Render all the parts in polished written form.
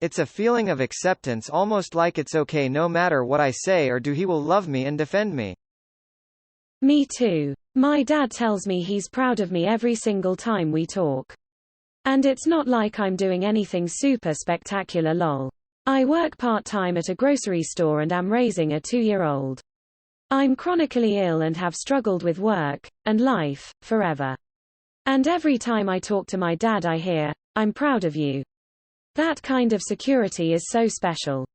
It's a feeling of acceptance, almost like it's okay no matter what I say or do, he will love me and defend me. Me too. My dad tells me he's proud of me every single time we talk. And it's not like I'm doing anything super spectacular lol. I work part-time at a grocery store and am raising a 2-year-old. I'm chronically ill and have struggled with work and life forever. And every time I talk to my dad I hear, "I'm proud of you." That kind of security is so special.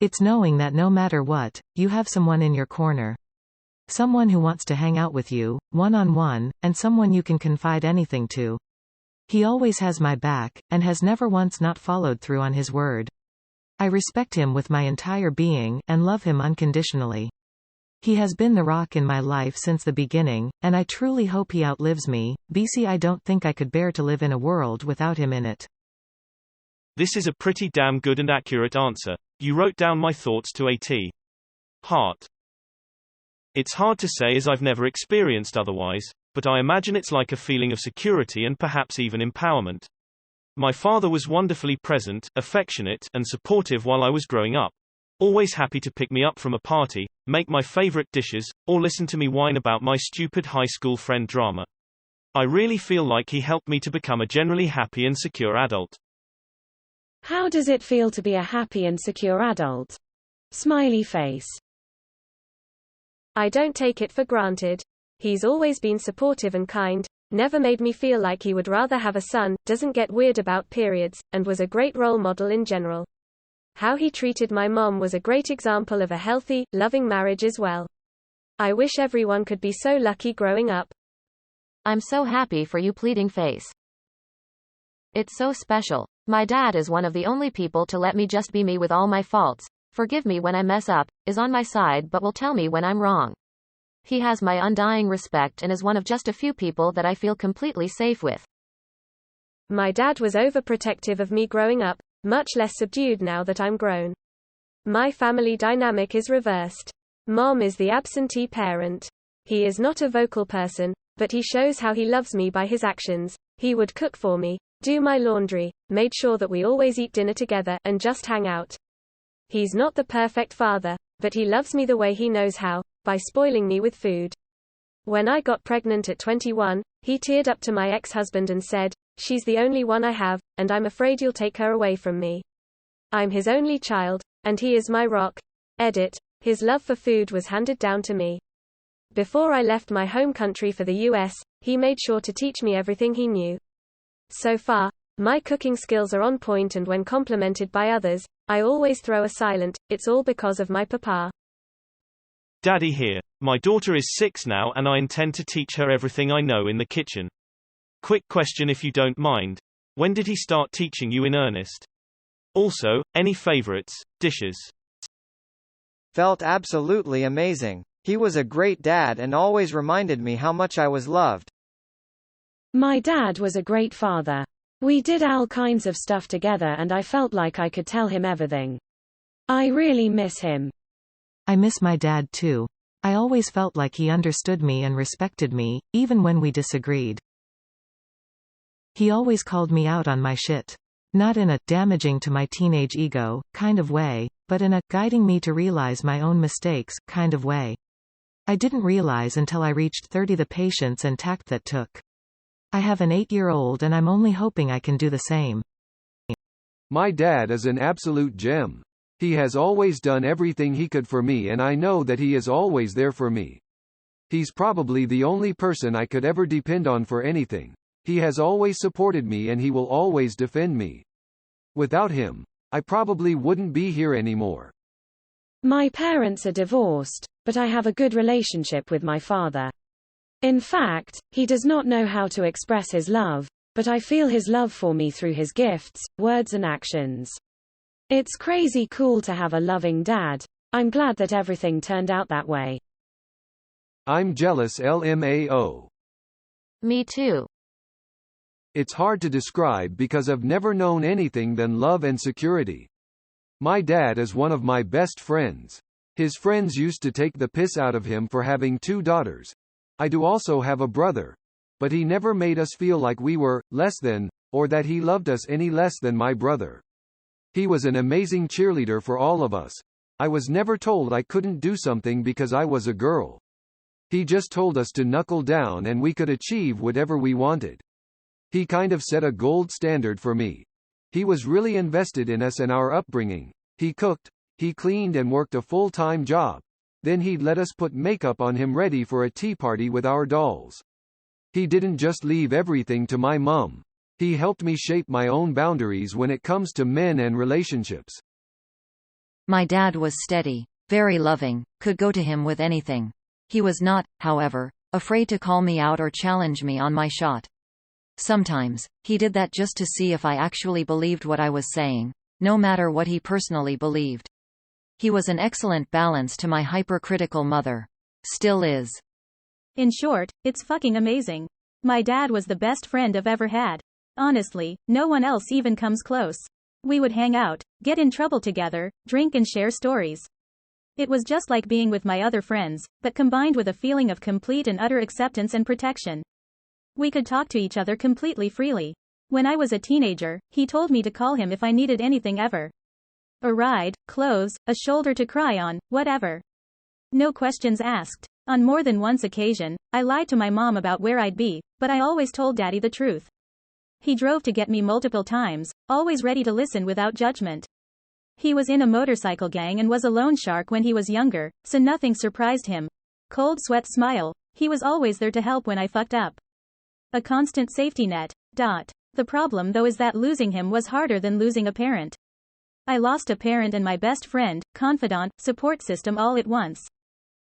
It's knowing that no matter what, you have someone in your corner. Someone who wants to hang out with you, one-on-one, and someone you can confide anything to. He always has my back, and has never once not followed through on his word. I respect him with my entire being, and love him unconditionally. He has been the rock in my life since the beginning, and I truly hope he outlives me. BC, I don't think I could bear to live in a world without him in it. This is a pretty damn good and accurate answer. You wrote down my thoughts to AT. Heart. It's hard to say as I've never experienced otherwise, but I imagine it's like a feeling of security and perhaps even empowerment. My father was wonderfully present, affectionate, and supportive while I was growing up. Always happy to pick me up from a party, make my favorite dishes, or listen to me whine about my stupid high school friend drama. I really feel like he helped me to become a generally happy and secure adult. How does it feel to be a happy and secure adult? Smiley face. I don't take it for granted. He's always been supportive and kind, never made me feel like he would rather have a son, doesn't get weird about periods, and was a great role model in general. How he treated my mom was a great example of a healthy, loving marriage as well. I wish everyone could be so lucky growing up. I'm so happy for you, pleading face. It's so special. My dad is one of the only people to let me just be me with all my faults, forgive me when I mess up, is on my side but will tell me when I'm wrong. He has my undying respect and is one of just a few people that I feel completely safe with. My dad was overprotective of me growing up, much less subdued now that I'm grown. My family dynamic is reversed. Mom is the absentee parent. He is not a vocal person, but he shows how he loves me by his actions. He would cook for me, do my laundry, made sure that we always eat dinner together, and just hang out. He's not the perfect father, but he loves me the way he knows how, by spoiling me with food. When I got pregnant at 21, he teared up to my ex-husband and said, "She's the only one I have, and I'm afraid you'll take her away from me. I'm his only child, and he is my rock." Edit. His love for food was handed down to me. Before I left my home country for the US, he made sure to teach me everything he knew. So far, my cooking skills are on point, and when complimented by others, I always throw a silent, "It's all because of my papa." Daddy here. My daughter is 6 now and I intend to teach her everything I know in the kitchen. Quick question if you don't mind. When did he start teaching you in earnest? Also, any favorites, dishes? Felt absolutely amazing. He was a great dad and always reminded me how much I was loved. My dad was a great father. We did all kinds of stuff together and I felt like I could tell him everything. I really miss him. I miss my dad too. I always felt like he understood me and respected me, even when we disagreed. He always called me out on my shit. Not in a damaging to my teenage ego kind of way, but in a guiding me to realize my own mistakes kind of way. I didn't realize until I reached 30 the patience and tact that took. I have an 8-year-old and I'm only hoping I can do the same. My dad is an absolute gem. He has always done everything he could for me and I know that he is always there for me. He's probably the only person I could ever depend on for anything. He has always supported me and he will always defend me. Without him, I probably wouldn't be here anymore. My parents are divorced, but I have a good relationship with my father. In fact, he does not know how to express his love, but I feel his love for me through his gifts, words and actions. It's crazy cool to have a loving dad. I'm glad that everything turned out that way. I'm jealous, LMAO. Me too. It's hard to describe because I've never known anything than love and security. My dad is one of my best friends. His friends used to take the piss out of him for having 2 daughters. I do also have a brother. But he never made us feel like we were less than, or that he loved us any less than my brother. He was an amazing cheerleader for all of us. I was never told I couldn't do something because I was a girl. He just told us to knuckle down and we could achieve whatever we wanted. He kind of set a gold standard for me. He was really invested in us and our upbringing. He cooked, he cleaned and worked a full-time job. Then he'd let us put makeup on him ready for a tea party with our dolls. He didn't just leave everything to my mom. He helped me shape my own boundaries when it comes to men and relationships. My dad was steady, very loving, could go to him with anything. He was not, however, afraid to call me out or challenge me on my shot. Sometimes, he did that just to see if I actually believed what I was saying, no matter what he personally believed. He was an excellent balance to my hypercritical mother. Still is. In short, it's fucking amazing. My dad was the best friend I've ever had. Honestly, no one else even comes close. We would hang out, get in trouble together, drink and share stories. It was just like being with my other friends, but combined with a feeling of complete and utter acceptance and protection. We could talk to each other completely freely. When I was a teenager, he told me to call him if I needed anything ever. A ride, clothes, a shoulder to cry on, whatever. No questions asked. On more than once occasion, I lied to my mom about where I'd be, but I always told Daddy the truth. He drove to get me multiple times, always ready to listen without judgment. He was in a motorcycle gang and was a loan shark when he was younger, so nothing surprised him. Cold sweat smile, he was always there to help when I fucked up. A constant safety net. The problem though is that losing him was harder than losing a parent. I lost a parent and my best friend, confidant, support system all at once.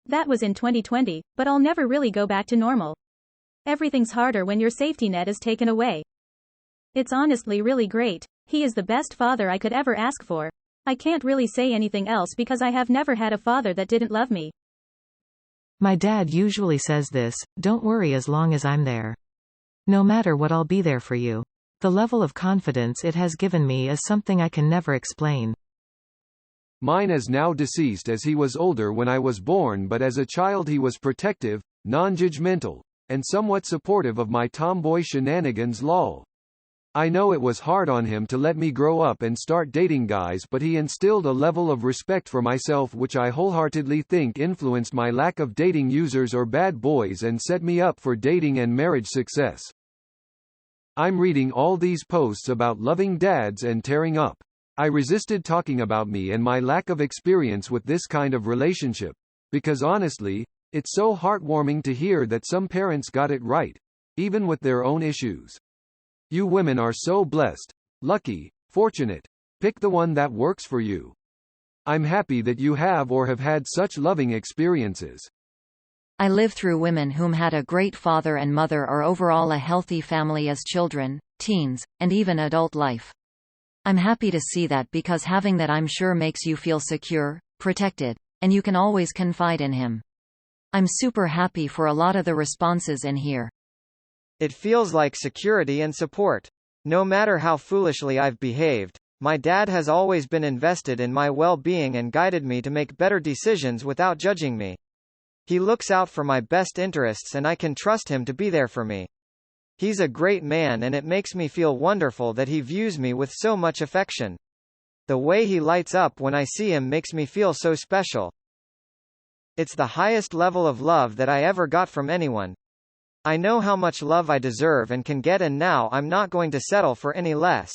That was in 2020, but I'll never really go back to normal. Everything's harder when your safety net is taken away. It's honestly really great. He is the best father I could ever ask for. I can't really say anything else because I have never had a father that didn't love me. My dad usually says this, don't worry as long as I'm there. No matter what, I'll be there for you. The level of confidence it has given me is something I can never explain. Mine is now deceased as he was older when I was born, but as a child he was protective, non-judgmental, and somewhat supportive of my tomboy shenanigans lol. I know it was hard on him to let me grow up and start dating guys, but he instilled a level of respect for myself which I wholeheartedly think influenced my lack of dating users or bad boys and set me up for dating and marriage success. I'm reading all these posts about loving dads and tearing up. I resisted talking about me and my lack of experience with this kind of relationship, because honestly, it's so heartwarming to hear that some parents got it right, even with their own issues. You women are so blessed, lucky, fortunate. Pick the one that works for you. I'm happy that you have or have had such loving experiences. I live through women whom had a great father and mother or overall a healthy family as children, teens, and even adult life. I'm happy to see that because having that I'm sure makes you feel secure, protected, and you can always confide in him. I'm super happy for a lot of the responses in here. It feels like security and support. No matter how foolishly I've behaved, my dad has always been invested in my well-being and guided me to make better decisions without judging me. He looks out for my best interests and I can trust him to be there for me. He's a great man and it makes me feel wonderful that he views me with so much affection. The way he lights up when I see him makes me feel so special. It's the highest level of love that I ever got from anyone. I know how much love I deserve and can get, and now I'm not going to settle for any less.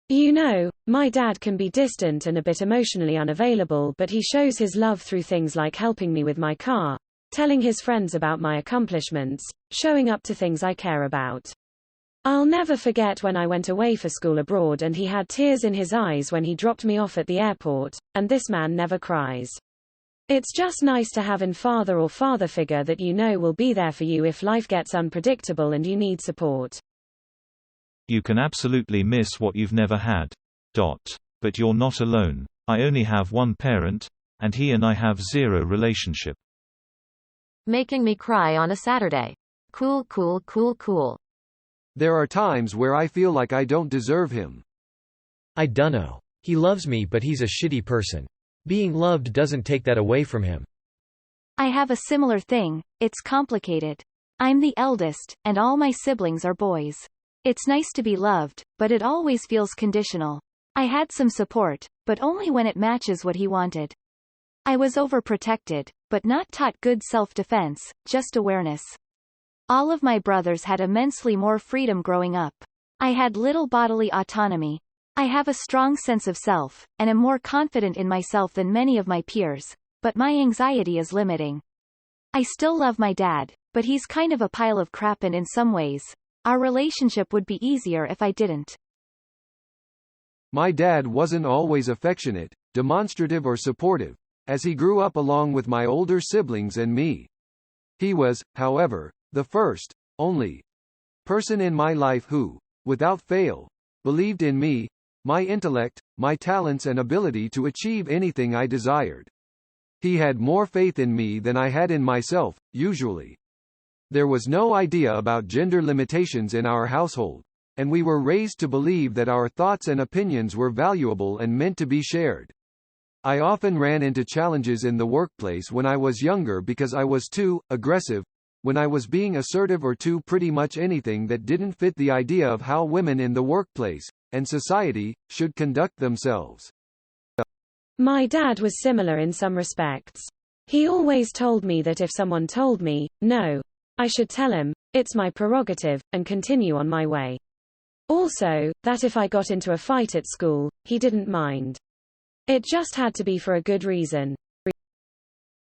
You know, my dad can be distant and a bit emotionally unavailable, but he shows his love through things like helping me with my car, telling his friends about my accomplishments, showing up to things I care about. I'll never forget when I went away for school abroad and he had tears in his eyes when he dropped me off at the airport, and this man never cries. It's just nice to have a father or father figure that you know will be there for you if life gets unpredictable and you need support. You can absolutely miss what you've never had. But you're not alone. I only have one parent, and he and I have zero relationship. Making me cry on a Saturday. Cool. There are times where I feel like I don't deserve him. I dunno. He loves me, but he's a shitty person. Being loved doesn't take that away from him. I have a similar thing. It's complicated. I'm the eldest, and all my siblings are boys. It's nice to be loved, but it always feels conditional. I had some support, but only when it matches what he wanted. I was overprotected, but not taught good self-defense, just awareness. All of my brothers had immensely more freedom growing up. I had little bodily autonomy. I have a strong sense of self, and am more confident in myself than many of my peers, but my anxiety is limiting. I still love my dad, but he's kind of a pile of crap, and in some ways, our relationship would be easier if I didn't. My dad wasn't always affectionate, demonstrative or supportive, as he grew up along with my older siblings and me. He was, however, the first, only person in my life who, without fail, believed in me, my intellect, my talents and ability to achieve anything I desired. He had more faith in me than I had in myself, usually. There was no idea about gender limitations in our household, and we were raised to believe that our thoughts and opinions were valuable and meant to be shared. I often ran into challenges in the workplace when I was younger because I was too aggressive, when I was being assertive, or too pretty much anything that didn't fit the idea of how women in the workplace, and society, should conduct themselves. My dad was similar in some respects. He always told me that if someone told me, no, I should tell him, it's my prerogative, and continue on my way. Also, that if I got into a fight at school, he didn't mind. It just had to be for a good reason.